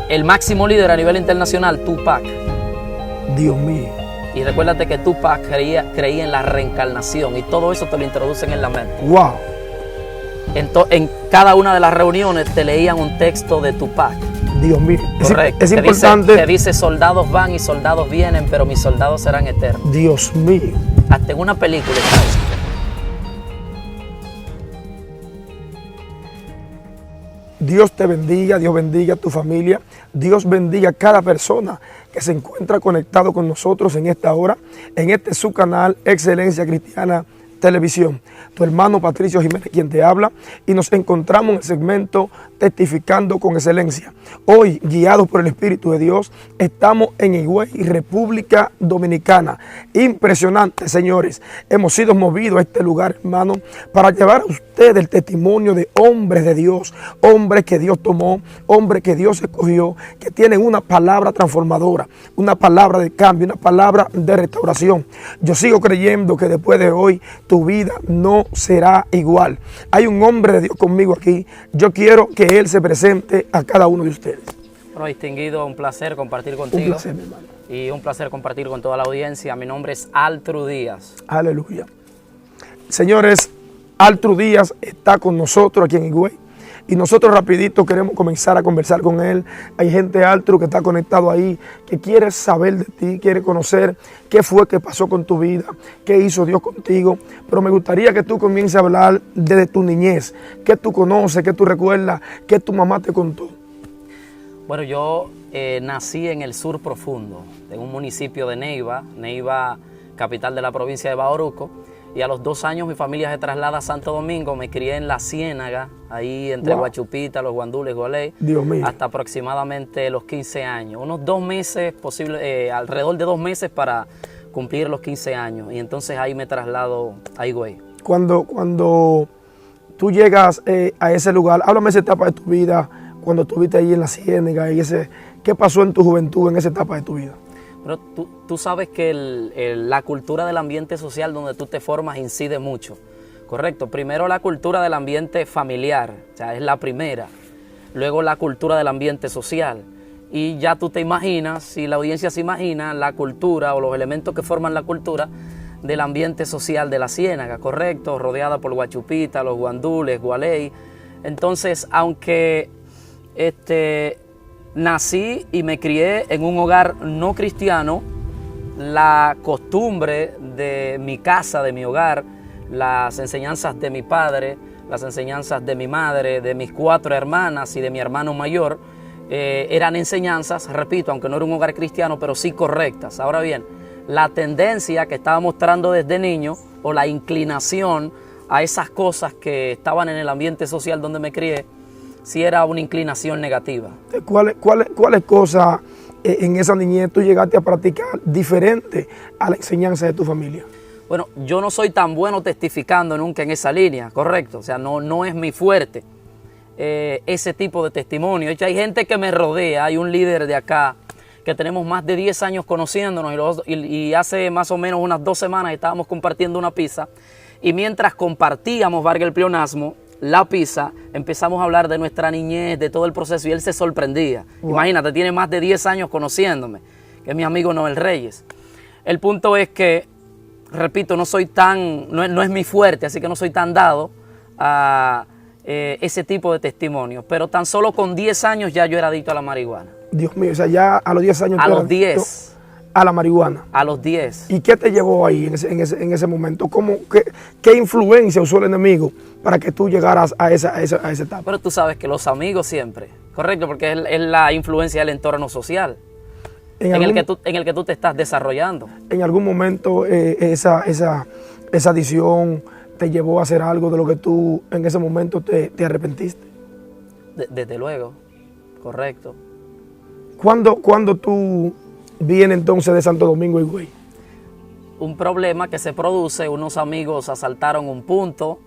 el máximo líder a nivel internacional, Tupac. Dios mío. Y recuérdate que Tupac creía en la reencarnación y todo eso te lo introducen en la mente. Wow. En cada una de las reuniones te leían un texto de Tupac. Dios mío. Correcto. Es importante. Te dice soldados van y soldados vienen, pero mis soldados serán eternos. Dios mío. Hasta en una película está eso. Dios te bendiga, Dios bendiga a tu familia, Dios bendiga a cada persona que se encuentra conectado con nosotros en esta hora, en este su canal Excelencia Cristiana Televisión. Tu hermano Patricio Jiménez quien te habla, y nos encontramos en el segmento Testificando con Excelencia. Hoy, guiados por el Espíritu de Dios, estamos en Higüey, República Dominicana. Impresionante, señores. Hemos sido movidos a este lugar, hermano, para llevar a ustedes el testimonio de hombres de Dios, hombres que Dios tomó, hombres que Dios escogió, que tienen una palabra transformadora, una palabra de cambio, una palabra de restauración. Yo sigo creyendo que después de hoy tu vida no será igual. Hay un hombre de Dios conmigo aquí. Yo quiero que él se presente a cada uno de ustedes. Bueno, distinguido, un placer compartir contigo. Un placer, mi hermano. Y un placer compartir con toda la audiencia. Mi nombre es Altru Díaz. Aleluya. Señores, Altru Díaz está con nosotros aquí en Higüey. Y nosotros rapidito queremos comenzar a conversar con él. Hay gente, Altru, que está conectado ahí, que quiere saber de ti, quiere conocer qué fue que pasó con tu vida, qué hizo Dios contigo. Pero me gustaría que tú comiences a hablar desde tu niñez, qué tú conoces, qué tú recuerdas, qué tu mamá te contó. Bueno, yo nací en el sur profundo, en un municipio de Neiva, capital de la provincia de Bauruco. Y a los 2 años mi familia se traslada a Santo Domingo. Me crié en La Ciénaga, ahí entre Guachupita, Los Guandules, Gualey, hasta aproximadamente los 15 años. Unos 2 meses, alrededor de 2 meses para cumplir los 15 años. Y entonces ahí me traslado a Higüey. Cuando tú llegas a ese lugar, háblame de esa etapa de tu vida, cuando estuviste ahí en La Ciénaga, y ¿qué pasó en tu juventud en esa etapa de tu vida? Pero tú sabes que la cultura del ambiente social donde tú te formas incide mucho, ¿correcto? Primero la cultura del ambiente familiar, o sea, es la primera. Luego la cultura del ambiente social. Y ya tú te imaginas, si la audiencia se imagina, la cultura o los elementos que forman la cultura del ambiente social de La Ciénaga, ¿correcto? Rodeada por Guachupita, Los Guandules, Gualey. Entonces, aunque nací y me crié en un hogar no cristiano, la costumbre de mi casa, de mi hogar, las enseñanzas de mi padre, las enseñanzas de mi madre, de mis 4 hermanas y de mi hermano mayor, eran enseñanzas, repito, aunque no era un hogar cristiano, pero sí correctas. Ahora bien, la tendencia que estaba mostrando desde niño, o la inclinación a esas cosas que estaban en el ambiente social donde me crié, sí era una inclinación negativa. ¿Cuáles cosas en esa niñez tú llegaste a practicar diferente a la enseñanza de tu familia? Bueno, yo no soy tan bueno testificando nunca en esa línea, correcto. O sea, no es mi fuerte ese tipo de testimonio. De hecho, hay gente que me rodea, hay un líder de acá que tenemos más de 10 años conociéndonos y hace más o menos unas 2 semanas estábamos compartiendo una pizza, y mientras compartíamos, valga el pleonasmo, la pizza, empezamos a hablar de nuestra niñez, de todo el proceso, y él se sorprendía. Wow. Imagínate, tiene más de 10 años conociéndome, que es mi amigo Noel Reyes. El punto es que, repito, no es mi fuerte, así que no soy tan dado a ese tipo de testimonios, pero tan solo con 10 años ya yo era adicto a la marihuana. Dios mío, o sea, ya a los 10 años... A los 10. A la marihuana. A los 10. ¿Y qué te llevó ahí en ese momento? ¿Qué influencia usó el enemigo para que tú llegaras a esa etapa? Pero tú sabes que los amigos siempre, correcto, porque es la influencia del entorno social en el que tú te estás desarrollando. ¿En algún momento esa adicción te llevó a hacer algo de lo que tú en ese momento te arrepentiste? Desde luego, correcto. ¿Cuándo tú vienes entonces de Santo Domingo, Higüey? Un problema que se produce, unos amigos asaltaron un punto,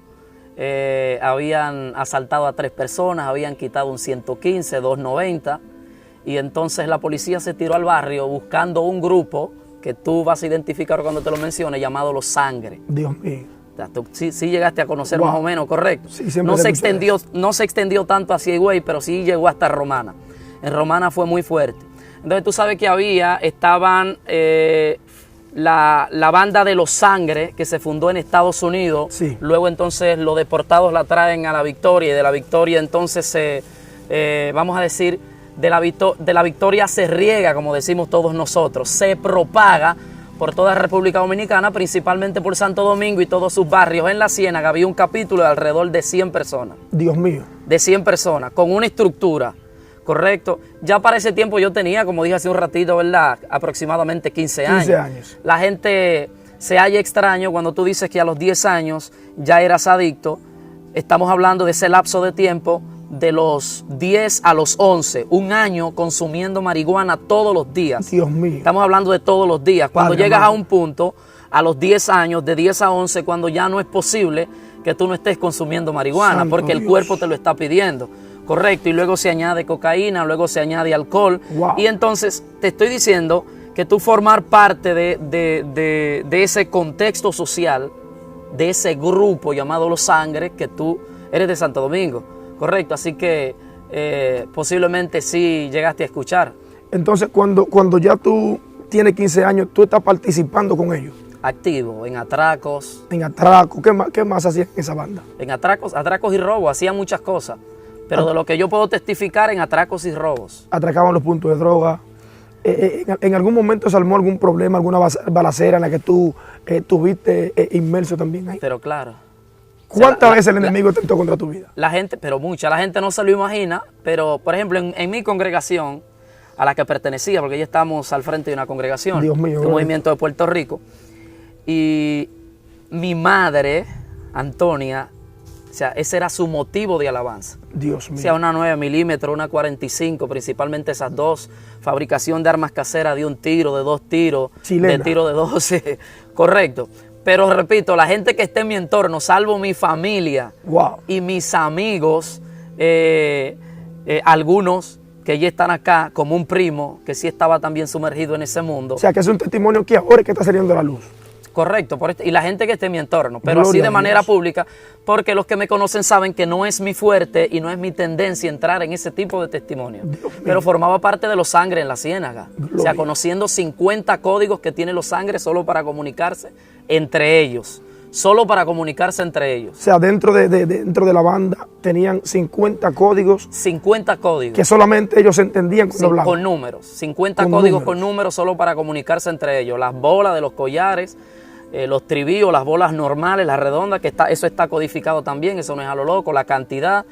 habían asaltado a 3 personas, habían quitado un 115, 290, y entonces la policía se tiró al barrio buscando un grupo que tú vas a identificar cuando te lo mencione, llamado Los Sangre. Dios mío. Tú sí llegaste a conocer más o menos, correcto. Sí, no se extendió tanto hacia Higüey, pero sí llegó hasta Romana. En Romana fue muy fuerte. Entonces tú sabes que estaban la banda de los Sangre, que se fundó en Estados Unidos. Sí. Luego entonces los deportados la traen a la Victoria, y de la Victoria entonces vamos a decir, de la Victoria se riega, como decimos todos nosotros, se propaga por toda la República Dominicana, principalmente por Santo Domingo y todos sus barrios. En la Ciénaga había un capítulo de alrededor de 100 personas. Dios mío. De 100 personas, con una estructura, ¿correcto? Ya para ese tiempo yo tenía, como dije hace un ratito, ¿verdad?, aproximadamente 15 años. 15 años. La gente se halla extraño cuando tú dices que a los 10 años ya eras adicto. Estamos hablando de ese lapso de tiempo de los 10 a los 11, un año consumiendo marihuana todos los días. Dios mío. Estamos hablando de todos los días. Cuando Padre llegas amado, a un punto, a los 10 años, de 10 a 11, cuando ya no es posible que tú no estés consumiendo marihuana, Santo porque el Dios. cuerpo te lo está pidiendo. Correcto, y luego se añade cocaína, luego se añade alcohol. Wow. Y entonces te estoy diciendo que tú formar parte de ese contexto social, de ese grupo llamado Los Sangre, que tú eres de Santo Domingo. Correcto, así que posiblemente sí llegaste a escuchar. Entonces, cuando ya tú tienes 15 años, tú estás participando con ellos. Activo, en atracos. En atraco, ¿qué más hacían en esa banda? En atracos y robos, hacían muchas cosas. Pero de lo que yo puedo testificar, en atracos y robos. Atracaban los puntos de droga. ¿En algún momento se armó algún problema, alguna balacera en la que tú estuviste inmerso también ahí? Pero claro. ¿Cuántas veces el enemigo tentó contra tu vida? La gente, pero mucha, la gente no se lo imagina, pero por ejemplo en mi congregación, a la que pertenecía, porque ya estamos al frente de una congregación, Dios mío, de un movimiento de Puerto Rico, y mi madre, Antonia, o sea, ese era su motivo de alabanza. Dios mío. O sea, una 9 milímetros, una 45, principalmente esas dos, fabricación de armas caseras, de un tiro, de 2 tiros, Chilena. de tiro de 12, correcto. Pero repito, la gente que esté en mi entorno, salvo mi familia Wow. y mis amigos, algunos que ya están acá, como un primo que sí estaba también sumergido en ese mundo. O sea, que es un testimonio que ahora es que está saliendo a la luz. Correcto, y la gente que esté en mi entorno, pero Gloria así de a manera Dios. pública, porque los que me conocen saben que no es mi fuerte y no es mi tendencia entrar en ese tipo de testimonio. Pero formaba parte de Los Sangre en la Ciénaga. O sea, Gloria. conociendo 50 códigos que tiene Los Sangre solo para comunicarse entre ellos. Solo para comunicarse entre ellos. O sea, dentro de la banda tenían 50 códigos 50 códigos. que solamente ellos entendían cuando hablaban. Con números. 50 Con códigos números. con números solo para comunicarse entre ellos. Las bolas de los collares, los trivíos, las bolas normales, las redondas, eso está codificado también, eso no es a lo loco, la cantidad.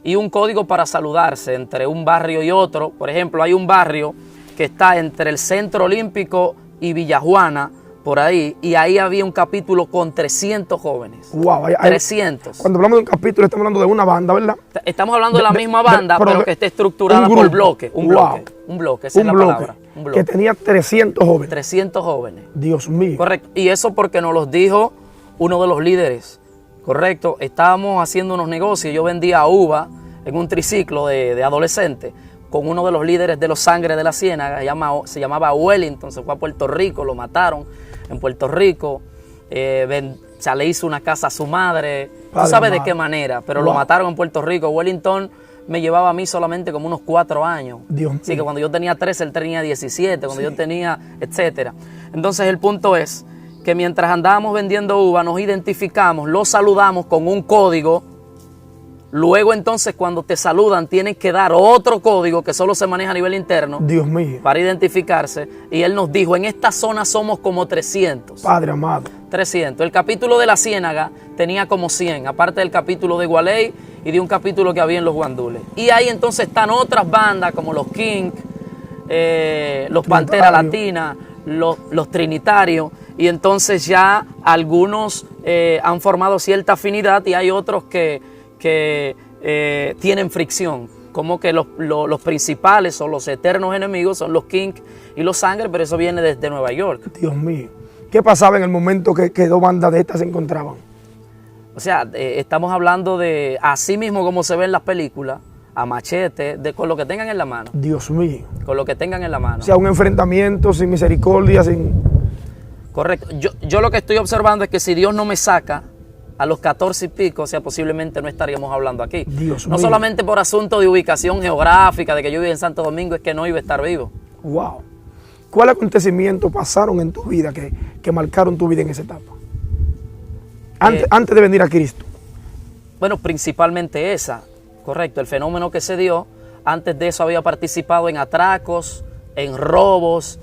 Y un código para saludarse entre un barrio y otro. Por ejemplo, hay un barrio que está entre el Centro Olímpico y Villajuana, por ahí, y ahí había un capítulo con 300 jóvenes. Wow. 300. Cuando hablamos de un capítulo, estamos hablando de una banda, ¿verdad? Estamos hablando de la misma banda, pero que esté estructurada un por grupo. bloque. Un Wow. bloque. Un bloque, esa es la palabra. Un bloque. Que tenía 300 jóvenes. 300 jóvenes. Dios mío. Correcto. Y eso porque nos los dijo uno de los líderes. Correcto. Estábamos haciendo unos negocios. Yo vendía uva en un triciclo de adolescente con uno de los líderes de Los Sangre de la Ciénaga. Se llamaba Wellington. Se fue a Puerto Rico. Lo mataron en Puerto Rico. O sea, le hizo una casa a su madre. Padre Tú sabes de amado. qué manera. Pero Wow. lo mataron en Puerto Rico. Wellington me llevaba a mí solamente como unos 4 años. Dios mío. Así que cuando yo tenía 13, él tenía 17, cuando Sí. yo tenía, etcétera. Entonces el punto es que mientras andábamos vendiendo uva, nos identificamos, los saludamos con un código. Luego entonces cuando te saludan tienen que dar otro código que solo se maneja a nivel interno Dios mío. para identificarse. Y él nos dijo, en esta zona somos como 300. Padre amado. 300. El capítulo de la Ciénaga tenía como 100, aparte del capítulo de Gualey y de un capítulo que había en los Guandules. Y ahí entonces están otras bandas como los King, los Pantera Latina, los Trinitarios, y entonces ya algunos han formado cierta afinidad y hay otros que tienen fricción. Como que los principales o los eternos enemigos son los King y los Sangre, pero eso viene desde Nueva York. Dios mío. ¿Qué pasaba en el momento que dos bandas de estas se encontraban? O sea, estamos hablando de, así mismo como se ve en las películas, a machete, con lo que tengan en la mano. Dios mío. Con lo que tengan en la mano. O sea, un enfrentamiento sin misericordia, sin... Correcto. Yo lo que estoy observando es que si Dios no me saca a los 14 y pico, o sea, posiblemente no estaríamos hablando aquí. Dios no mío. solamente por asunto de ubicación geográfica, de que yo vivo en Santo Domingo, es que no iba a estar vivo. Wow. ¿Cuál acontecimiento pasaron en tu vida que marcaron tu vida en esa etapa? Antes de venir a Cristo. Bueno, principalmente esa, correcto. El fenómeno que se dio, antes de eso había participado en atracos, en robos,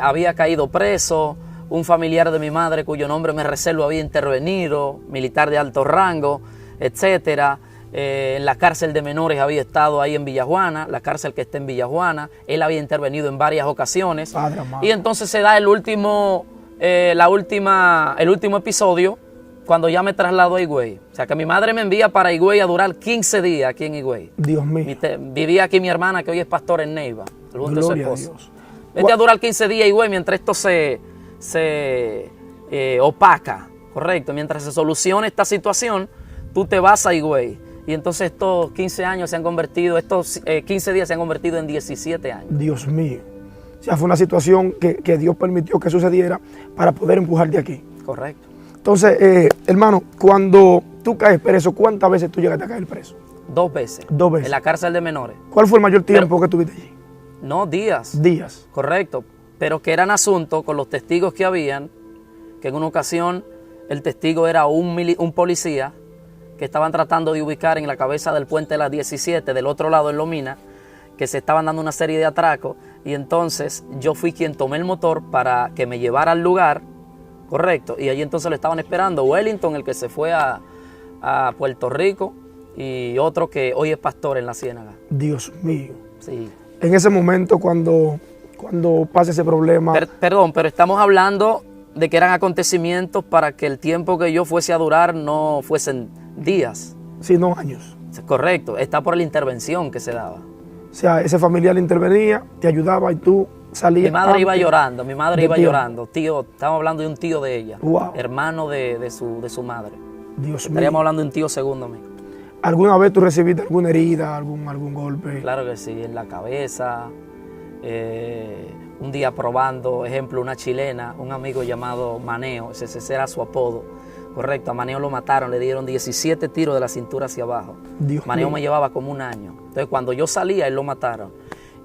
había caído preso. Un familiar de mi madre, cuyo nombre me reservo, había intervenido, militar de alto rango, etcétera. En la cárcel de menores había estado ahí en Villajuana, la cárcel que está en Villajuana. Él había intervenido en varias ocasiones. Padre amado. Y entonces se da el último episodio cuando ya me traslado a Higüey. O sea, que mi madre me envía para Higüey a durar 15 días aquí en Higüey. Dios mío. Vivía aquí mi hermana, que hoy es pastor en Neiva, junto a su Gloria a esposo. Dios. Vete a durar 15 días, Higüey, mientras esto se opaca, correcto. Mientras se solucione esta situación, tú te vas a Higüey. Y entonces estos 15 días se han convertido en 17 años. Dios mío. O sea, fue una situación que Dios permitió que sucediera para poder empujar de aquí. Correcto. Entonces, hermano, cuando tú caes preso, ¿cuántas veces tú llegaste a caer preso? 2 veces. 2 veces. En la cárcel de menores. ¿Cuál fue el mayor tiempo que tuviste allí? No, días. Días. Correcto. Pero que eran asuntos con los testigos que habían, que en una ocasión el testigo era un policía que estaban tratando de ubicar en la cabeza del puente de las 17, del otro lado en Lomina, que se estaban dando una serie de atracos, y entonces yo fui quien tomé el motor para que me llevara al lugar, correcto, y allí entonces lo estaban esperando Wellington, el que se fue a Puerto Rico, y otro que hoy es pastor en la Ciénaga. Dios mío. Sí. En ese momento, cuando pasa ese problema... Perdón, pero estamos hablando de que eran acontecimientos para que el tiempo que yo fuese a durar no fuesen días. sino años. Correcto, está por la intervención que se daba. O sea, ese familiar intervenía, te ayudaba y tú salías. Mi madre iba llorando, mi madre iba tiempo. llorando. Tío, estamos hablando de un tío de ella, Wow. hermano de su madre. Dios Estaríamos mío. hablando de un tío segundo mío. ¿Alguna vez tú recibiste alguna herida, algún golpe? Claro que sí, en la cabeza. Un día probando, ejemplo, una chilena, un amigo llamado Maneo, ese era su apodo. Correcto, a Maneo lo mataron, le dieron 17 tiros de la cintura hacia abajo. Dios Maneo mío. me llevaba como un año. Entonces cuando yo salía, él lo mataron.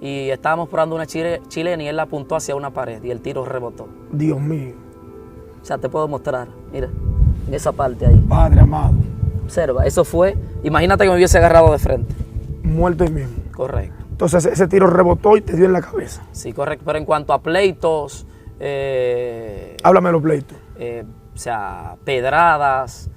Y estábamos probando una chilena y él la apuntó hacia una pared y el tiro rebotó. Dios mío. O sea, te puedo mostrar, mira, en esa parte ahí. Padre amado, Observa, eso fue, imagínate que me hubiese agarrado de frente. muerto ahí mismo. Correcto. Entonces ese tiro rebotó y te dio en la cabeza. Sí, correcto. Pero en cuanto a pleitos, Háblame de los pleitos. o sea, pedradas,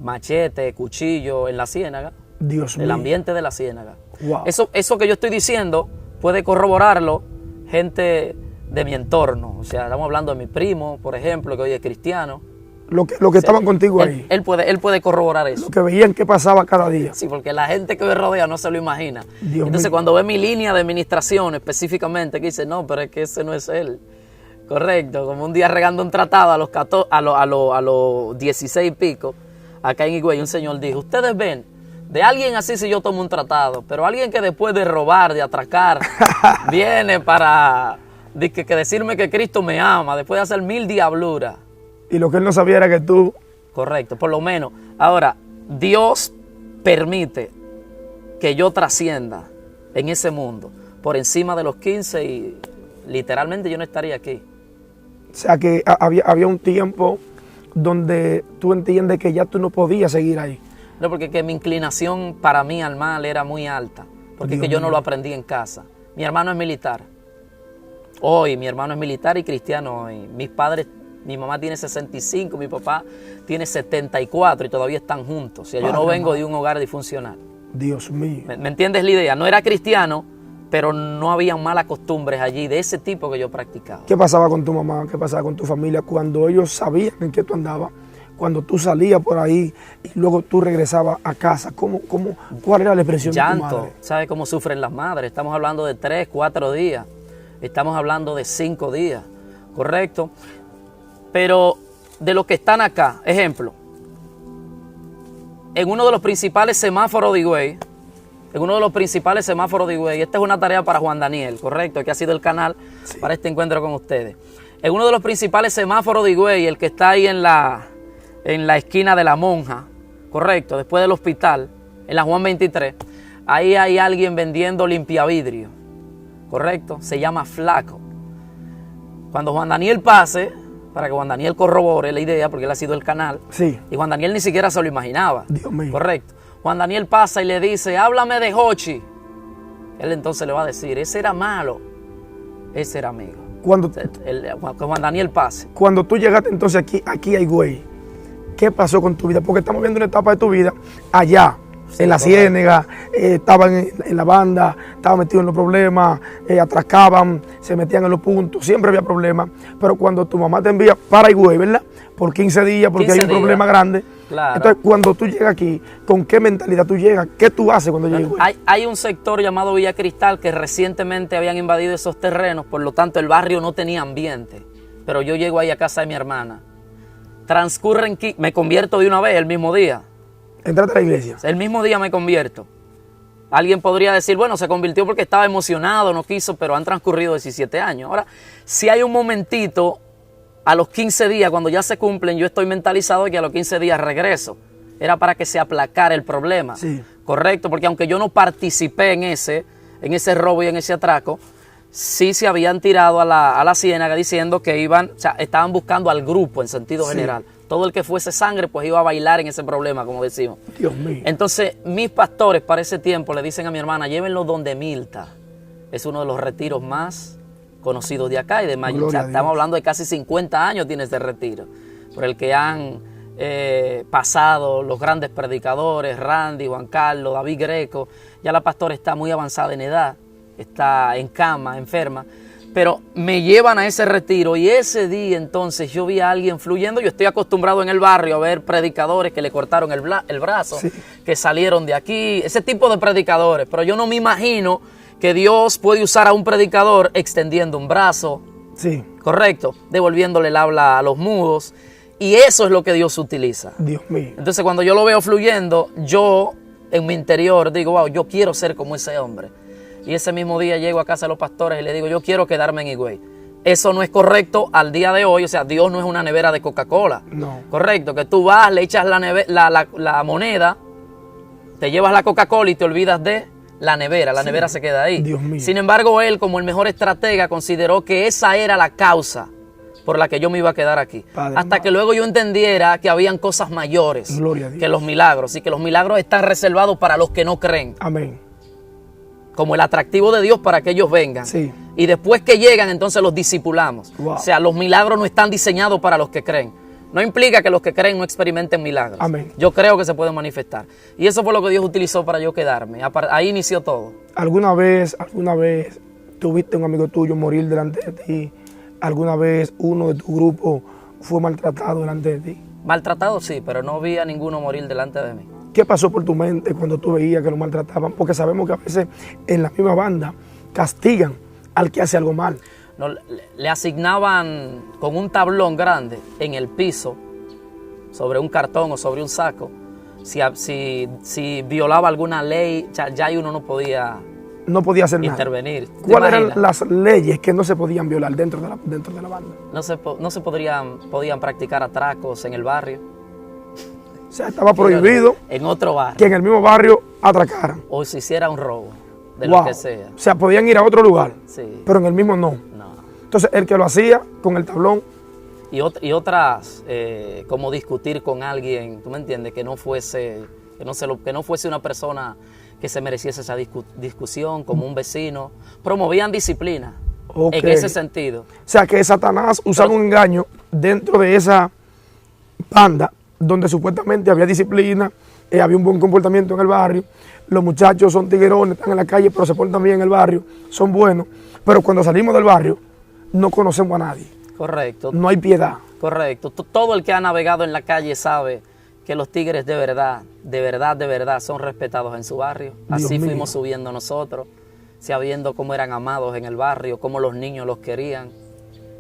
machete, cuchillo en la Ciénaga, Dios mío. el ambiente de la Ciénaga. Wow. Eso que yo estoy diciendo puede corroborarlo gente de mi entorno. O sea, estamos hablando de mi primo, por ejemplo, que hoy es cristiano. Lo que estaban contigo ahí. Él puede corroborar eso. Lo que veían que pasaba cada día. Sí, porque la gente que me rodea no se lo imagina. Dios Entonces, mío. cuando ve mi línea de administración específicamente, que dice, no, pero es que ese no es él. Correcto, como un día regando un tratado a los 16 y pico, acá en Higüey, un señor dijo, ustedes ven, de alguien así si yo tomo un tratado, pero alguien que después de robar, de atracar, viene para que decirme que Cristo me ama, después de hacer 1000 diabluras. Y lo que él no sabía era que tú... Correcto, por lo menos. Ahora, Dios permite que yo trascienda en ese mundo por encima de los 15 y literalmente yo no estaría aquí. O sea, que había un tiempo donde tú entiendes que ya tú no podías seguir ahí. No, porque que mi inclinación para mí al mal era muy alta, porque es que Dios yo no mío. lo aprendí en casa. Mi hermano es militar. Hoy mi hermano es militar y cristiano hoy. Mis padres, mi mamá tiene 65, mi papá tiene 74 y todavía están juntos. O sea, yo no Padre vengo amado. de un hogar disfuncional. Dios mío. ¿Me entiendes la idea? No era cristiano, pero no había malas costumbres allí de ese tipo que yo practicaba. ¿Qué pasaba con tu mamá? ¿Qué pasaba con tu familia cuando ellos sabían en qué tú andabas? Cuando tú salías por ahí y luego tú regresabas a casa. ¿Cuál era la expresión de tu Llanto, madre? ¿sabes cómo sufren las madres? Estamos hablando de 3, 4 días. Estamos hablando de 5 días, ¿correcto? Pero de los que están acá, ejemplo, en uno de los principales semáforos de Higüey, esta es una tarea para Juan Daniel, ¿correcto? Que ha sido el canal para este encuentro con ustedes. En uno de los principales semáforos de Higüey, el que está ahí en la en la esquina de la Monja, correcto, después del hospital, en la Juan 23, ahí hay alguien vendiendo limpiavidrio, correcto, se llama Flaco. Cuando Juan Daniel pase, para que Juan Daniel corrobore la idea, porque él ha sido el canal, Sí. y Juan Daniel ni siquiera se lo imaginaba, Dios mío. correcto. Juan Daniel pasa y le dice, háblame de Jochi. Él entonces le va a decir, ese era malo, ese era amigo. Cuando, Que Juan Daniel pase. cuando tú llegaste entonces aquí a Higüey, ¿qué pasó con tu vida? Porque estamos viendo una etapa de tu vida allá, en la correcto. Ciénega, estaban en la banda, estaban metidos en los problemas, atracaban, se metían en los puntos, siempre había problemas. Pero cuando tu mamá te envía para Higüey, ¿verdad? Por 15 días, porque 15 hay un días. problema grande. Claro. Entonces, cuando tú llegas aquí, ¿con qué mentalidad tú llegas? ¿Qué tú haces cuando llegas a Higüey? Hay un sector llamado Villa Cristal que recientemente habían invadido esos terrenos, por lo tanto el barrio no tenía ambiente. Pero yo llego ahí a casa de mi hermana. Transcurren, me convierto de una vez el mismo día. Entraste a la iglesia. El mismo día me convierto. Alguien podría decir, bueno, se convirtió porque estaba emocionado, no quiso, pero han transcurrido 17 años. Ahora, si hay un momentito, a los 15 días, cuando ya se cumplen, yo estoy mentalizado de que a los 15 días regreso. Era para que se aplacara el problema. Sí. Correcto, porque aunque yo no participé en ese robo y en ese atraco, sí se habían tirado a la ciénaga diciendo que estaban buscando al grupo en sentido Sí. general. Todo el que fuese sangre, pues iba a bailar en ese problema, como decimos. Dios mío. Entonces, mis pastores para ese tiempo le dicen a mi hermana, llévenlo donde Milta. Es uno de los retiros más conocidos de acá y de Mayo. Gloria a Estamos Dios. hablando de casi 50 años tiene ese retiro, por el que han pasado los grandes predicadores, Randy, Juan Carlos, David Greco. Ya la pastora está muy avanzada en edad, está en cama, enferma. Pero me llevan a ese retiro y ese día entonces yo vi a alguien fluyendo. Yo estoy acostumbrado en el barrio a ver predicadores que le cortaron el brazo, Sí. que salieron de aquí, ese tipo de predicadores. Pero yo no me imagino que Dios puede usar a un predicador extendiendo un brazo, Sí. correcto, devolviéndole el habla a los mudos. Y eso es lo que Dios utiliza. Dios mío. Entonces cuando yo lo veo fluyendo, yo en mi interior digo, wow, yo quiero ser como ese hombre. Y ese mismo día llego a casa de los pastores y le digo, yo quiero quedarme en Higüey. Eso no es correcto al día de hoy. O sea, Dios no es una nevera de Coca-Cola. No. Correcto, que tú vas, le echas la moneda, te llevas la Coca-Cola y te olvidas de la nevera. La nevera se queda ahí. Dios mío. Sin embargo, él, como el mejor estratega, consideró que esa era la causa por la que yo me iba a quedar aquí. Padre Hasta amado. que luego yo entendiera que habían cosas mayores Gloria a Dios. que los milagros. Y que los milagros están reservados para los que no creen. Amén. Como el atractivo de Dios para que ellos vengan. Sí. Y después que llegan, entonces los discipulamos. Wow. O sea, los milagros no están diseñados para los que creen. No implica que los que creen no experimenten milagros. Amén. Yo creo que se pueden manifestar. Y eso fue lo que Dios utilizó para yo quedarme. Ahí inició todo. ¿Alguna vez tuviste un amigo tuyo morir delante de ti? ¿Alguna vez uno de tu grupo fue maltratado delante de ti? Maltratado sí, pero no vi a ninguno morir delante de mí. ¿Qué pasó por tu mente cuando tú veías que lo maltrataban? Porque sabemos que a veces en la misma banda castigan al que hace algo mal. No, le asignaban con un tablón grande en el piso, sobre un cartón o sobre un saco. Si violaba alguna ley, ya ahí uno no podía No podía hacer nada. intervenir. ¿Te ¿Cuáles eran imaginas? las leyes que no se podían violar dentro de la banda? No se podían practicar atracos en el barrio. O sea, estaba prohibido En otro barrio. que en el mismo barrio atracaran. O se hiciera un robo, de Wow. lo que sea. O sea, podían ir a otro lugar, Sí. pero en el mismo no. No. Entonces, el que lo hacía con el tablón, Y otras, como discutir con alguien, ¿tú me entiendes? Que no fuese una persona que se mereciese esa discusión, como un vecino. Promovían disciplina Ok. en ese sentido. o sea, que Satanás usaba un engaño dentro de esa banda donde supuestamente había disciplina, había un buen comportamiento en el barrio. Los muchachos son tiguerones, están en la calle, pero se portan bien en el barrio, son buenos. Pero cuando salimos del barrio, no conocemos a nadie. Correcto, No hay piedad. correcto. Todo el que ha navegado en la calle sabe que los tigres de verdad son respetados en su barrio. Dios Así mío. fuimos subiendo nosotros, sabiendo cómo eran amados en el barrio, cómo los niños los querían.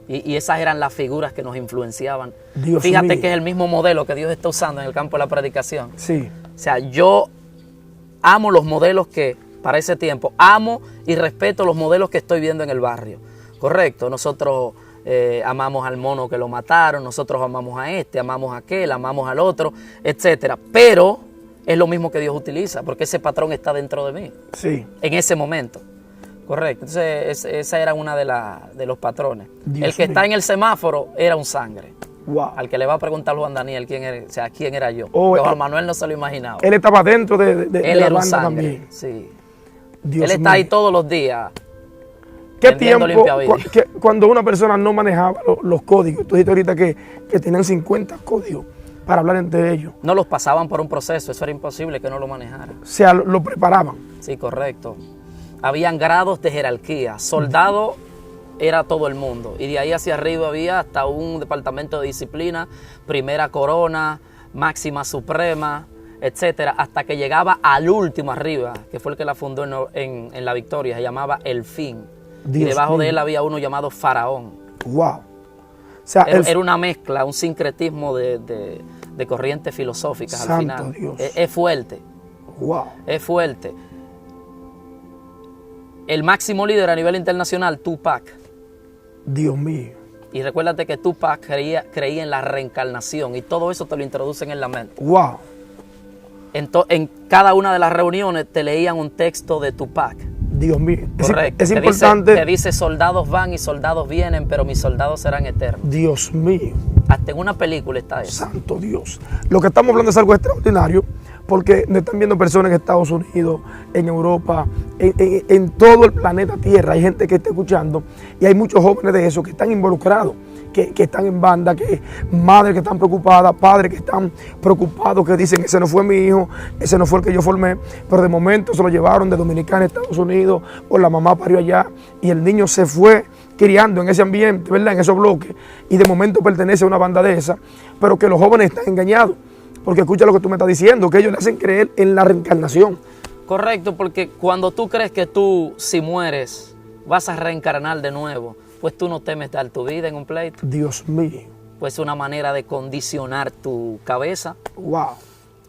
Y esas eran las figuras que nos influenciaban. Dios Fíjate mío. que es el mismo modelo que Dios está usando en el campo de la predicación. Sí, O sea, yo amo los modelos que, para ese tiempo, amo y respeto los modelos que estoy viendo en el barrio. Correcto, nosotros amamos al mono que lo mataron, nosotros amamos a este, amamos a aquel, amamos al otro, etc. Pero es lo mismo que Dios utiliza, porque ese patrón está dentro de mí, Sí. en ese momento. Correcto. Entonces, esa era una de los patrones. Dios El que mío. está en el semáforo era un sangre. Wow. Al que le va a preguntar Juan Daniel quién era, o sea, quién era yo. Oh, Pero Juan Manuel no se lo imaginaba. Él estaba dentro de Él la era un banda sangre. también. Sí. Dios Él está mío. ahí todos los días. ¿Qué vendiendo tiempo, limpiavidrio. cuando una persona no manejaba los códigos? Tú dijiste ahorita que tenían 50 códigos para hablar entre ellos. No los pasaban por un proceso, eso era imposible que no lo manejara. O sea, lo preparaban. Sí, correcto. Habían grados de jerarquía. Soldado era todo el mundo. Y de ahí hacia arriba había hasta un departamento de disciplina, primera corona, máxima suprema, etcétera, hasta que llegaba al último arriba, que fue el que la fundó en La Victoria, se llamaba El Fin. Y Dios debajo mío. de él había uno llamado Faraón. Wow. O sea, Era una mezcla, un sincretismo de corrientes filosóficas al Santo final. Dios. Es fuerte, wow. es fuerte. El máximo líder a nivel internacional, Tupac. Dios mío. Y recuérdate que Tupac creía en la reencarnación y todo eso te lo introducen en la mente. Wow. En cada una de las reuniones te leían un texto de Tupac. Dios mío. Correcto. Es Te importante. te dice soldados van y soldados vienen, pero mis soldados serán eternos. Dios mío. Hasta en una película está eso. Santo Dios. Lo que estamos hablando es algo extraordinario porque nos están viendo personas en Estados Unidos, en Europa, en todo el planeta Tierra. Hay gente que está escuchando y hay muchos jóvenes de esos que están involucrados, que están en banda, que madres que están preocupadas, padres que están preocupados, que dicen, ese no fue mi hijo, ese no fue el que yo formé, pero de momento se lo llevaron de Dominicana a Estados Unidos o la mamá parió allá y el niño se fue criando en ese ambiente, ¿verdad? En esos bloques, y de momento pertenece a una banda de esa, pero que los jóvenes están engañados, porque escucha lo que tú me estás diciendo, que ellos le hacen creer en la reencarnación. Correcto, porque cuando tú crees que tú, si mueres, vas a reencarnar de nuevo, pues tú no temes dar tu vida en un pleito. Dios mío. Pues es una manera de condicionar tu cabeza. Wow.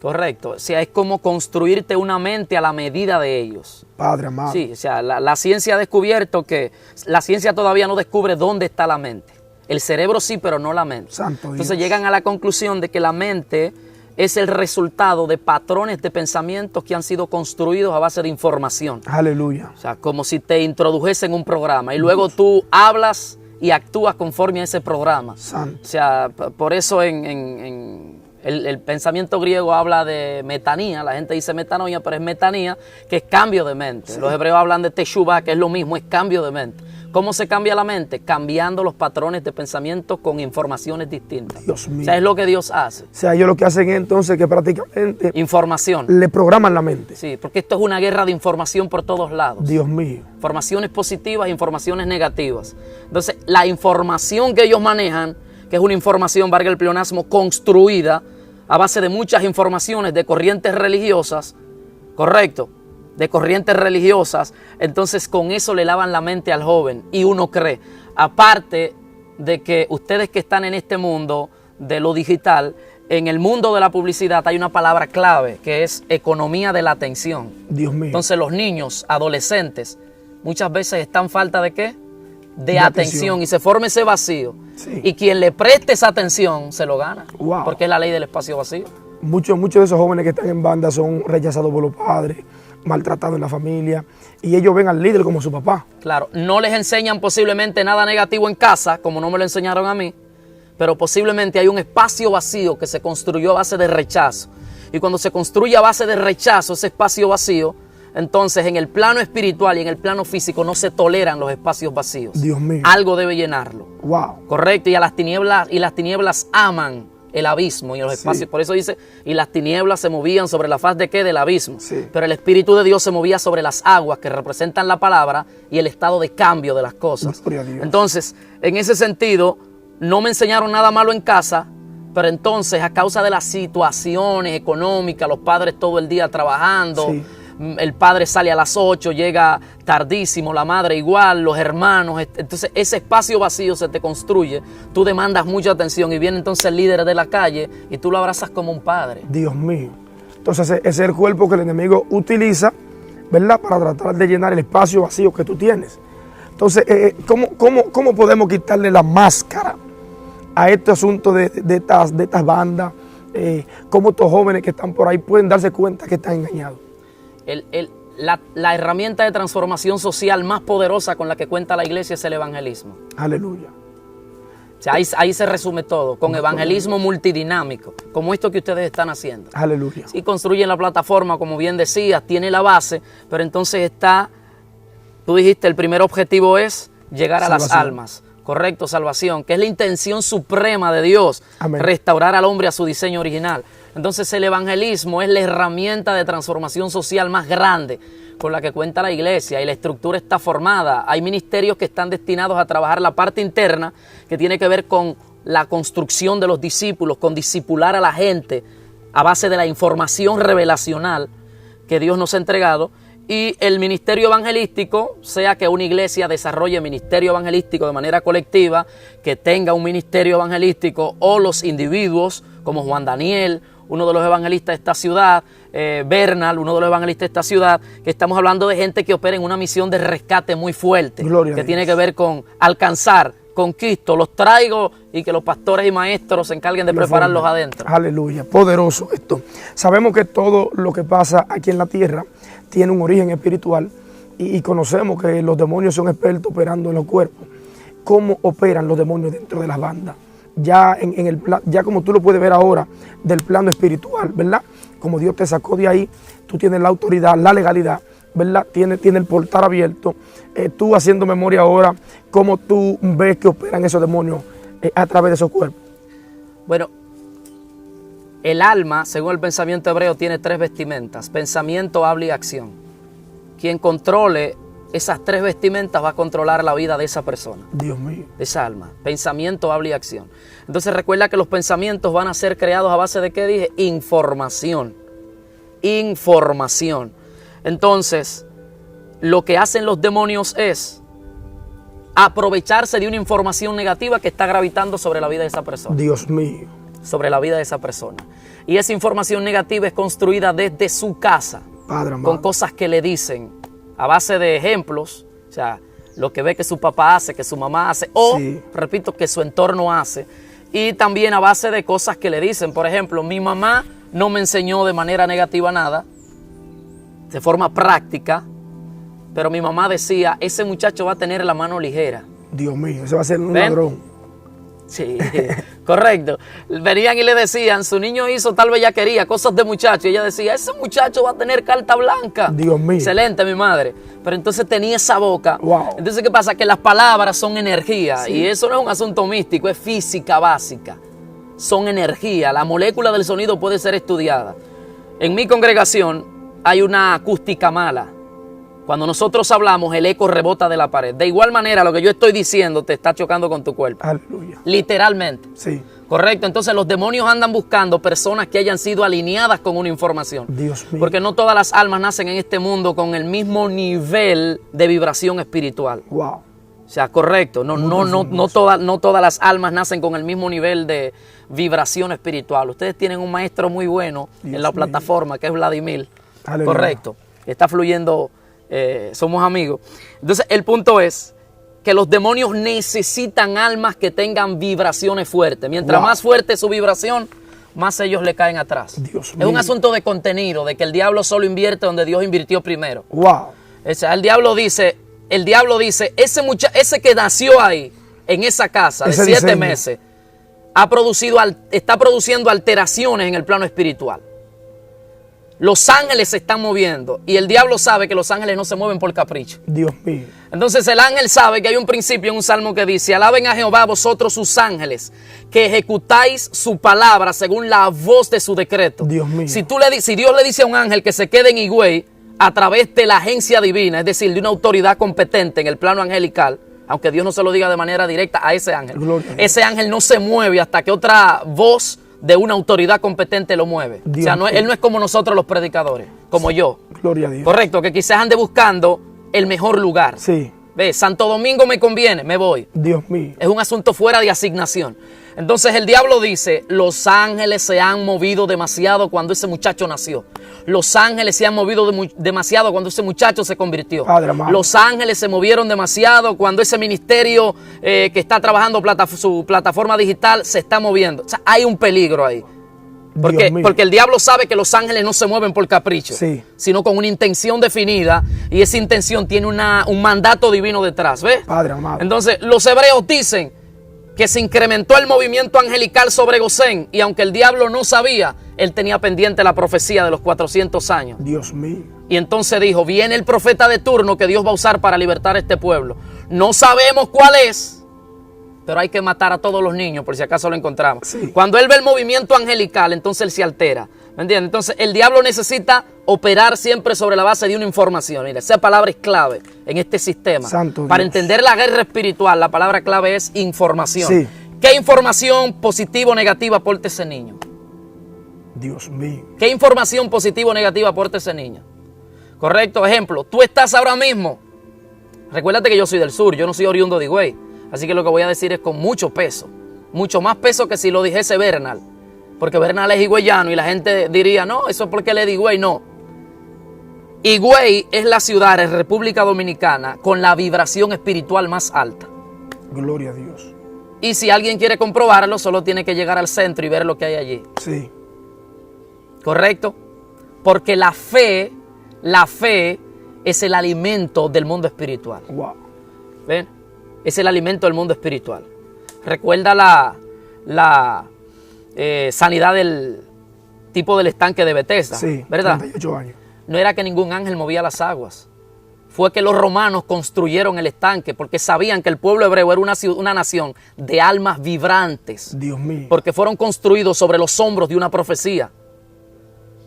Correcto. O sea, es como construirte una mente a la medida de ellos. Padre amado. Sí, o sea, la ciencia ha descubierto que la ciencia todavía no descubre dónde está la mente. El cerebro sí, pero no la mente. Santo Dios. Entonces llegan a la conclusión de que la mente es el resultado de patrones de pensamientos que han sido construidos a base de información. Aleluya. O sea, como si te introdujesen un programa y luego tú hablas y actúas conforme a ese programa. Santo. O sea, por eso el pensamiento griego habla de metanía, la gente dice metanoia, pero es metanía, que es cambio de mente. Sí. Los hebreos hablan de teshuvah, que es lo mismo, es cambio de mente. ¿Cómo se cambia la mente? Cambiando los patrones de pensamiento con informaciones distintas. Dios mío. O sea, es lo que Dios hace. O sea, ellos lo que hacen es entonces que prácticamente Información. le programan la mente. Sí, porque esto es una guerra de información por todos lados. Dios mío. Informaciones positivas, informaciones negativas. Entonces, la información que ellos manejan, que es una información, valga el pleonasmo, construida a base de muchas informaciones de corrientes religiosas, correcto, de corrientes religiosas, entonces con eso le lavan la mente al joven y uno cree. Aparte de que ustedes que están en este mundo de lo digital, en el mundo de la publicidad hay una palabra clave que es economía de la atención. Dios mío. Entonces los niños, adolescentes, muchas veces están falta de ¿qué? De atención. atención y se forma ese vacío. Sí. Y quien le preste esa atención se lo gana. Wow. Porque es la ley del espacio vacío. Muchos de esos jóvenes que están en banda son rechazados por los padres, maltratados en la familia, y ellos ven al líder como su papá. Claro, no les enseñan posiblemente nada negativo en casa, como no me lo enseñaron a mí, pero posiblemente hay un espacio vacío que se construyó a base de rechazo. Y cuando se construye a base de rechazo ese espacio vacío, entonces en el plano espiritual y en el plano físico no se toleran los espacios vacíos. Dios mío. Algo debe llenarlo. Wow. Correcto, y las tinieblas aman el abismo y los espacios. Por eso dice, y las tinieblas se movían sobre la faz de ¿qué? Del abismo. Sí. Pero el Espíritu de Dios se movía sobre las aguas que representan la palabra y el estado de cambio de las cosas. Gloria a Dios. Entonces, en ese sentido, no me enseñaron nada malo en casa, pero entonces a causa de las situaciones económicas, los padres todo el día trabajando, Sí. el padre sale a las 8, llega tardísimo, la madre igual, los hermanos. Entonces ese espacio vacío se te construye, tú demandas mucha atención y viene entonces el líder de la calle y tú lo abrazas como un padre. Dios mío. Entonces ese es el cuerpo que el enemigo utiliza, ¿verdad? Para tratar de llenar el espacio vacío que tú tienes. Entonces, ¿cómo podemos quitarle la máscara a este asunto de estas bandas? ¿Cómo estos jóvenes que están por ahí pueden darse cuenta que están engañados? La herramienta de transformación social más poderosa con la que cuenta la iglesia es el evangelismo. Aleluya. O sea, ahí se resume todo, con evangelismo multidinámico, como esto que ustedes están haciendo. Aleluya. Sí, construyen la plataforma, como bien decías, tiene la base, pero entonces tú dijiste, el primer objetivo es llegar a las almas. Correcto, salvación, que es la intención suprema de Dios. Amén. Restaurar al hombre a su diseño original. Entonces el evangelismo es la herramienta de transformación social más grande con la que cuenta la iglesia, y la estructura está formada. Hay ministerios que están destinados a trabajar la parte interna, que tiene que ver con la construcción de los discípulos, con discipular a la gente a base de la información revelacional que Dios nos ha entregado. Y el ministerio evangelístico, sea que una iglesia desarrolle ministerio evangelístico de manera colectiva, que tenga un ministerio evangelístico, o los individuos como Juan Daniel, uno de los evangelistas de esta ciudad, Bernal, uno de los evangelistas de esta ciudad, que estamos hablando de gente que opera en una misión de rescate muy fuerte, que tiene que ver con alcanzar, conquisto, los traigo y que los pastores y maestros se encarguen de prepararlos adentro. Aleluya, poderoso esto. Sabemos que todo lo que pasa aquí en la tierra tiene un origen espiritual y conocemos que los demonios son expertos operando en los cuerpos. ¿Cómo operan los demonios dentro de las bandas? Ya ya como tú lo puedes ver ahora del plano espiritual, ¿verdad? Como Dios te sacó de ahí, tú tienes la autoridad, la legalidad, ¿verdad? Tiene el portal abierto. Tú haciendo memoria ahora, ¿cómo tú ves que operan esos demonios a través de esos cuerpos? Bueno, el alma, según el pensamiento hebreo, tiene 3 vestimentas: pensamiento, habla y acción. Quien controle esas 3 vestimentas va a controlar la vida de esa persona. Dios mío. De esa alma. Pensamiento, habla y acción. Entonces recuerda que los pensamientos van a ser creados a base de, ¿qué dije? Información. Información. Entonces, lo que hacen los demonios es aprovecharse de una información negativa que está gravitando sobre la vida de esa persona. Dios mío. Sobre la vida de esa persona. Y esa información negativa es construida desde su casa. Padre amado. Con cosas que le dicen a base de ejemplos, o sea, lo que ve que su papá hace, que su mamá hace, o, sí, repito, que su entorno hace. Y también a base de cosas que le dicen. Por ejemplo, mi mamá no me enseñó de manera negativa nada, de forma práctica, pero mi mamá decía, ese muchacho va a tener la mano ligera. Dios mío, ese va a ser un ladrón. Sí, correcto. Venían y le decían, su niño hizo tal bellaquería, cosas de muchacho. Y ella decía, ese muchacho va a tener carta blanca. Dios mío. Excelente, mi madre. Pero entonces tenía esa boca. Wow. Entonces, ¿qué pasa? Que las palabras son energía. Sí. Y eso no es un asunto místico, es física básica. Son energía. La molécula del sonido puede ser estudiada. En mi congregación hay una acústica mala. Cuando nosotros hablamos, el eco rebota de la pared. De igual manera, lo que yo estoy diciendo te está chocando con tu cuerpo. Aleluya. Literalmente. Sí. Correcto. Entonces los demonios andan buscando personas que hayan sido alineadas con una información. Dios mío. Porque no todas las almas nacen en este mundo con el mismo nivel de vibración espiritual. Wow. O sea, correcto. No todas las almas nacen con el mismo nivel de vibración espiritual. Ustedes tienen un maestro muy bueno en la plataforma, que es Vladimir. Aleluya. Correcto. Está fluyendo. Somos amigos. Entonces el punto es que los demonios necesitan almas que tengan vibraciones fuertes. Mientras más fuerte es su vibración, más ellos le caen atrás. Dios mío. Es un asunto de contenido, de que el diablo solo invierte donde Dios invirtió primero. Wow. O sea, el diablo dice, ese que nació ahí, en esa casa, de 7 meses, está produciendo alteraciones en el plano espiritual. Los ángeles se están moviendo y el diablo sabe que los ángeles no se mueven por capricho. Dios mío. Entonces el ángel sabe que hay un principio en un salmo que dice, alaben a Jehová vosotros sus ángeles, que ejecutáis su palabra según la voz de su decreto. Dios mío. Si Dios le dice a un ángel que se quede en Higüey a través de la agencia divina, es decir, de una autoridad competente en el plano angelical, aunque Dios no se lo diga de manera directa a ese ángel, ese ángel no se mueve hasta que otra voz de una autoridad competente lo mueve. Dios, o sea, él no es como nosotros los predicadores, como yo. Gloria a Dios. Correcto, que quizás ande buscando el mejor lugar. Sí. Ve, Santo Domingo me conviene, me voy. Dios mío. Es un asunto fuera de asignación. Entonces el diablo dice, los ángeles se han movido demasiado cuando ese muchacho nació. Los ángeles se han movido demasiado cuando ese muchacho se convirtió. Padre amado. Los ángeles se movieron demasiado cuando ese ministerio que está trabajando su plataforma digital se está moviendo. O sea, hay un peligro ahí. Porque el diablo sabe que los ángeles no se mueven por capricho, sí, sino con una intención definida, y esa intención tiene un mandato divino detrás, ¿ves? Padre amado. Entonces, los hebreos dicen que se incrementó el movimiento angelical sobre Gosén, y aunque el diablo no sabía, él tenía pendiente la profecía de los 400 años. Dios mío. Y entonces dijo, viene el profeta de turno que Dios va a usar para libertar a este pueblo. No sabemos cuál es, pero hay que matar a todos los niños por si acaso lo encontramos. Sí. Cuando él ve el movimiento angelical, entonces él se altera. ¿Me entiendes? Entonces el diablo necesita operar siempre sobre la base de una información. Mira, esa palabra es clave en este sistema. Santo Para Dios. entender la guerra espiritual, la palabra clave es información. Sí. ¿Qué información positiva o negativa aporta ese niño? Dios mío. ¿Qué información positiva o negativa aporta ese niño? Correcto, ejemplo, tú estás ahora mismo. Recuérdate que yo soy del sur, yo no soy oriundo de Higüey. Así que lo que voy a decir es con mucho peso. Mucho más peso que si lo dijese Bernal. Porque Bernal es higüeyano y la gente diría, no, eso es porque él es de Higüey. No. Higüey es la ciudad en República Dominicana con la vibración espiritual más alta. Gloria a Dios. Y si alguien quiere comprobarlo, solo tiene que llegar al centro y ver lo que hay allí. Sí. ¿Correcto? Porque la fe es el alimento del mundo espiritual. Wow. ¿Ven? Es el alimento del mundo espiritual. Recuerda la sanidad del tipo del estanque de Bethesda, Sí, ¿verdad? 38 años. No era que ningún ángel movía las aguas. Fue que los romanos construyeron el estanque porque sabían que el pueblo hebreo era una nación de almas vibrantes. Dios mío. Porque fueron construidos sobre los hombros de una profecía.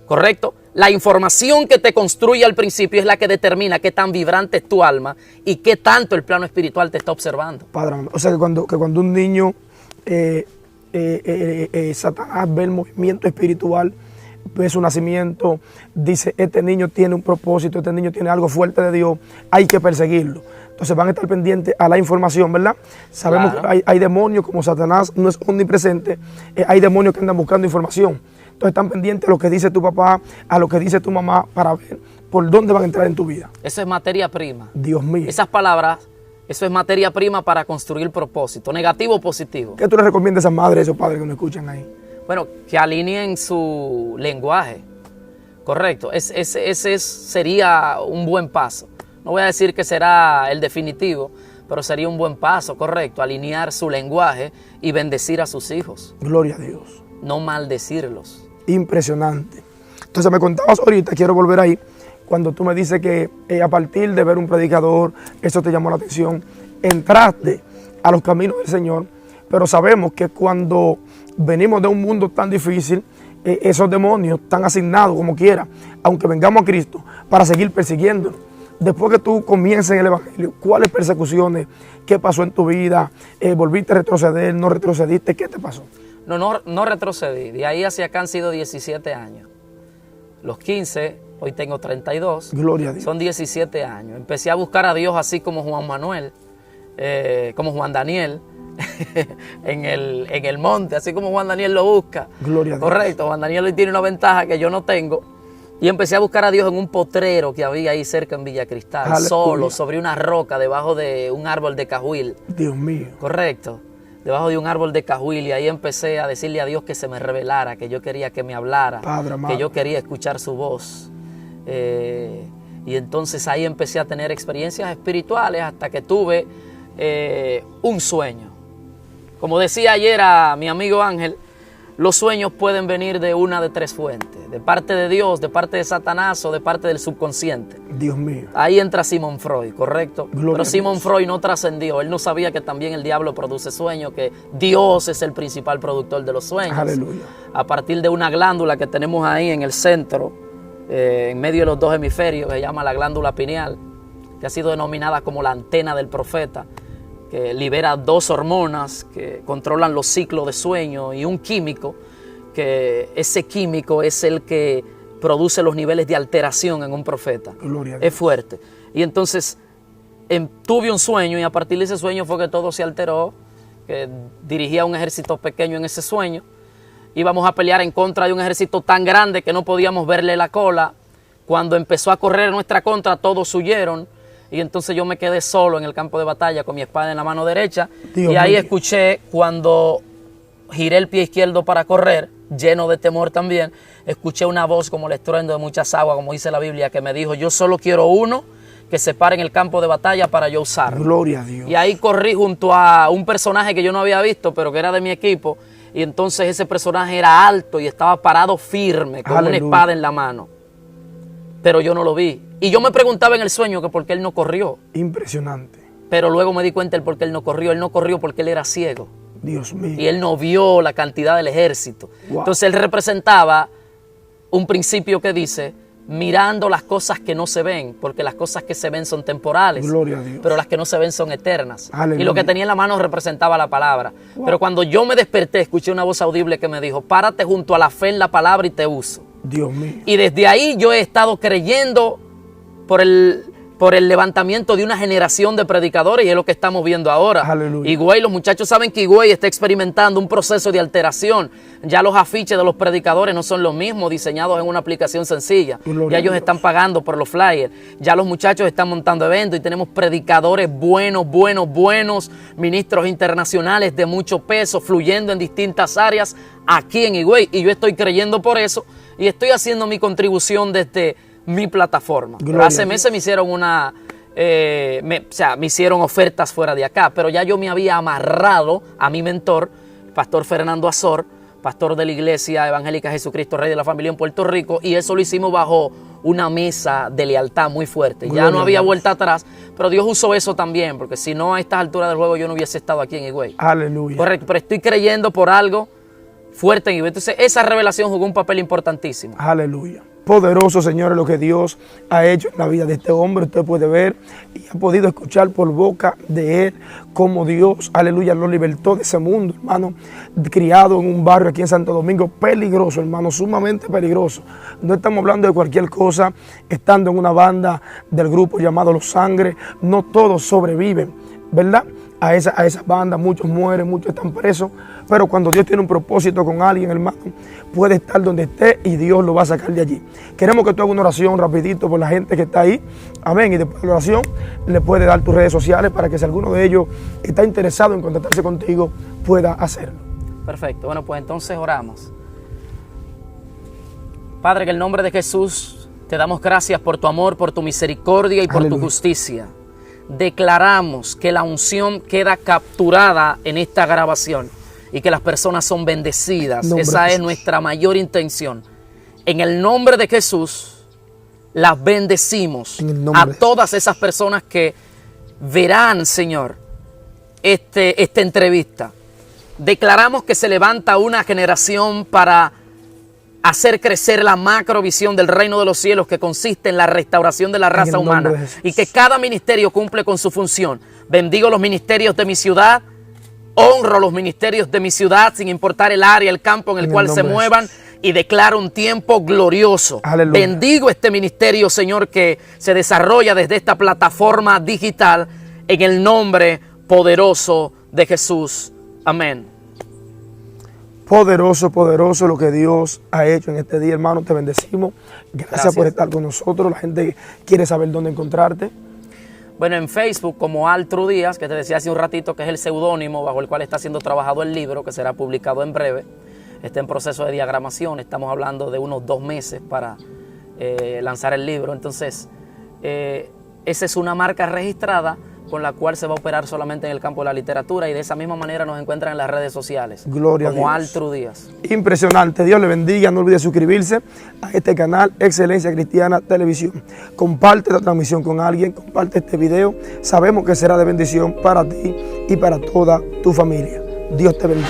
¿Correcto? La información que te construye al principio es la que determina qué tan vibrante es tu alma y qué tanto el plano espiritual te está observando. Padre, o sea que cuando un niño, Satanás ve el movimiento espiritual, ve su nacimiento, dice, este niño tiene un propósito, este niño tiene algo fuerte de Dios, hay que perseguirlo. Entonces van a estar pendientes a la información, ¿verdad? Sabemos Claro. que hay demonios, como Satanás no es omnipresente, hay demonios que andan buscando información. Entonces están pendientes a lo que dice tu papá, a lo que dice tu mamá, para ver por dónde van a entrar en tu vida. Eso es materia prima. Dios mío. Esas palabras, eso es materia prima para construir propósito, negativo o positivo. ¿Qué tú le recomiendas a esas madres, a esos padres que nos escuchan ahí? Bueno, que alineen su lenguaje. Correcto. Ese sería un buen paso. No voy a decir que será el definitivo, pero sería un buen paso, correcto. Alinear su lenguaje y bendecir a sus hijos. Gloria a Dios. No maldecirlos. Impresionante. Entonces me contabas ahorita, quiero volver ahí, cuando tú me dices que a partir de ver un predicador, eso te llamó la atención, entraste a los caminos del Señor, pero sabemos que cuando venimos de un mundo tan difícil, esos demonios están asignados como quiera, aunque vengamos a Cristo, para seguir persiguiéndonos. Después que tú comiences en el Evangelio, ¿cuáles persecuciones? ¿Qué pasó en tu vida? ¿Volviste a retroceder? ¿No retrocediste? ¿Qué te pasó? No retrocedí. De ahí hacia acá han sido 17 años. Los 15, hoy tengo 32. Gloria a Dios. Son 17 años. Empecé a buscar a Dios así como Juan Manuel, como Juan Daniel, en el monte, así como Juan Daniel lo busca. Gloria a Dios. Correcto, Juan Daniel hoy tiene una ventaja que yo no tengo. Y empecé a buscar a Dios en un potrero que había ahí cerca en Villa Cristal, Aleluya. solo, sobre una roca, debajo de un árbol de cajuil. Dios mío. Correcto, debajo de un árbol de cajuil, y ahí empecé a decirle a Dios que se me revelara, que yo quería que me hablara, Padre amado. que yo quería escuchar su voz. Y entonces ahí empecé a tener experiencias espirituales hasta que tuve un sueño. Como decía ayer a mi amigo Ángel, los sueños pueden venir de una de tres fuentes: de parte de Dios, de parte de Satanás o de parte del subconsciente. Dios mío. Ahí entra Sigmund Freud, ¿correcto? Gloria Pero a Sigmund Dios. Freud no trascendió. Él no sabía que también el diablo produce sueños, que Dios es el principal productor de los sueños. Aleluya. A partir de una glándula que tenemos ahí en el centro, en medio de los dos hemisferios, que se llama la glándula pineal, que ha sido denominada como la antena del profeta, que libera dos hormonas que controlan los ciclos de sueño y un químico, que ese químico es el que produce los niveles de alteración en un profeta. Gloria a Dios. Es fuerte. Y entonces tuve un sueño y a partir de ese sueño fue que todo se alteró, que dirigía un ejército pequeño en ese sueño. Íbamos a pelear en contra de un ejército tan grande que no podíamos verle la cola. Cuando empezó a correr en nuestra contra, todos huyeron. Y entonces yo me quedé solo en el campo de batalla con mi espada en la mano derecha. Dios y ahí mío. escuché, cuando giré el pie izquierdo para correr, lleno de temor también, escuché una voz como el estruendo de muchas aguas, como dice la Biblia, que me dijo: yo solo quiero uno que se pare en el campo de batalla para yo usarlo. Gloria a Dios. Y ahí corrí junto a un personaje que yo no había visto, pero que era de mi equipo. Y entonces ese personaje era alto y estaba parado firme, con Aleluya. una espada en la mano. Pero yo no lo vi. Y yo me preguntaba en el sueño que por qué él no corrió. Impresionante. Pero luego me di cuenta el por qué él no corrió. Él no corrió porque él era ciego. Dios mío. Y él no vio la cantidad del ejército. Wow. Entonces él representaba un principio que dice: mirando las cosas que no se ven, porque las cosas que se ven son temporales, Gloria a Dios. pero las que no se ven son eternas. Aleluya. Y lo que tenía en la mano representaba la palabra. Wow. Pero cuando yo me desperté, escuché una voz audible que me dijo: párate junto a la fe en la palabra y te uso. Dios mío. Y desde ahí yo he estado creyendo por el levantamiento de una generación de predicadores, y es lo que estamos viendo ahora. Aleluya. Higüey, los muchachos saben que Higüey está experimentando un proceso de alteración. Ya los afiches de los predicadores no son los mismos, diseñados en una aplicación sencilla. Gloria Ya a ellos Dios. están pagando por los flyers. Ya los muchachos están montando eventos y tenemos predicadores buenos, ministros internacionales de mucho peso, fluyendo en distintas áreas aquí en Higüey. Y yo estoy creyendo por eso y estoy haciendo mi contribución desde mi plataforma. Pero Gloria hace a meses me hicieron me hicieron ofertas fuera de acá, pero ya yo me había amarrado a mi mentor, Pastor Fernando Azor, pastor de la Iglesia Evangélica Jesucristo Rey de la Familia en Puerto Rico, y eso lo hicimos bajo una mesa de lealtad muy fuerte. Gloria Ya no a había Dios. vuelta atrás, pero Dios usó eso también, porque si no, a estas alturas del juego yo no hubiese estado aquí en Higüey. Aleluya. Correcto, pero estoy creyendo por algo fuerte en Higüey. Entonces esa revelación jugó un papel importantísimo. Aleluya. Poderoso, señores, lo que Dios ha hecho en la vida de este hombre. Usted puede ver y ha podido escuchar por boca de él cómo Dios, aleluya, lo libertó de ese mundo, hermano, criado en un barrio aquí en Santo Domingo, peligroso, hermano, sumamente peligroso. No estamos hablando de cualquier cosa, estando en una banda del grupo llamado Los Sangre. No todos sobreviven, ¿verdad? A esa banda, muchos mueren, muchos están presos, pero cuando Dios tiene un propósito con alguien, hermano, puede estar donde esté y Dios lo va a sacar de allí. Queremos que tú hagas una oración rapidito por la gente que está ahí, amén, y después de la oración le puedes dar tus redes sociales para que si alguno de ellos está interesado en contactarse contigo, pueda hacerlo. Perfecto. Bueno, pues entonces oramos. Padre, en el nombre de Jesús te damos gracias por tu amor, por tu misericordia y por Aleluya. tu justicia. Declaramos que la unción queda capturada en esta grabación y que las personas son bendecidas. Nombre Esa de es Jesús. nuestra mayor intención. En el nombre de Jesús las bendecimos En el nombre a de todas esas personas que verán, Señor, esta entrevista. Declaramos que se levanta una generación para hacer crecer la macrovisión del reino de los cielos, que consiste en la restauración de la raza el nombre humana, de Jesús. y que cada ministerio cumple con su función. Bendigo los ministerios de mi ciudad, honro los ministerios de mi ciudad sin importar el área, el campo en el En el cual se nombre de muevan, Jesús. y declaro un tiempo glorioso. Aleluya. Bendigo este ministerio, Señor, que se desarrolla desde esta plataforma digital, en el nombre poderoso de Jesús. Amén. Poderoso, poderoso lo que Dios ha hecho en este día, hermano. Te bendecimos. Gracias por estar con nosotros. La gente quiere saber dónde encontrarte. Bueno, en Facebook como Altru Díaz, que te decía hace un ratito que es el seudónimo bajo el cual está siendo trabajado el libro, que será publicado en breve. Está en proceso de diagramación. Estamos hablando de unos 2 meses para lanzar el libro. Entonces, esa es una marca registrada con la cual se va a operar solamente en el campo de la literatura, y de esa misma manera nos encuentran en las redes sociales. Gloria a como Dios. Altru Díaz. Impresionante. Dios le bendiga. No olvide suscribirse a este canal Excelencia Cristiana Televisión. Comparte la transmisión con alguien. Comparte este video. Sabemos que será de bendición para ti y para toda tu familia. Dios te bendiga.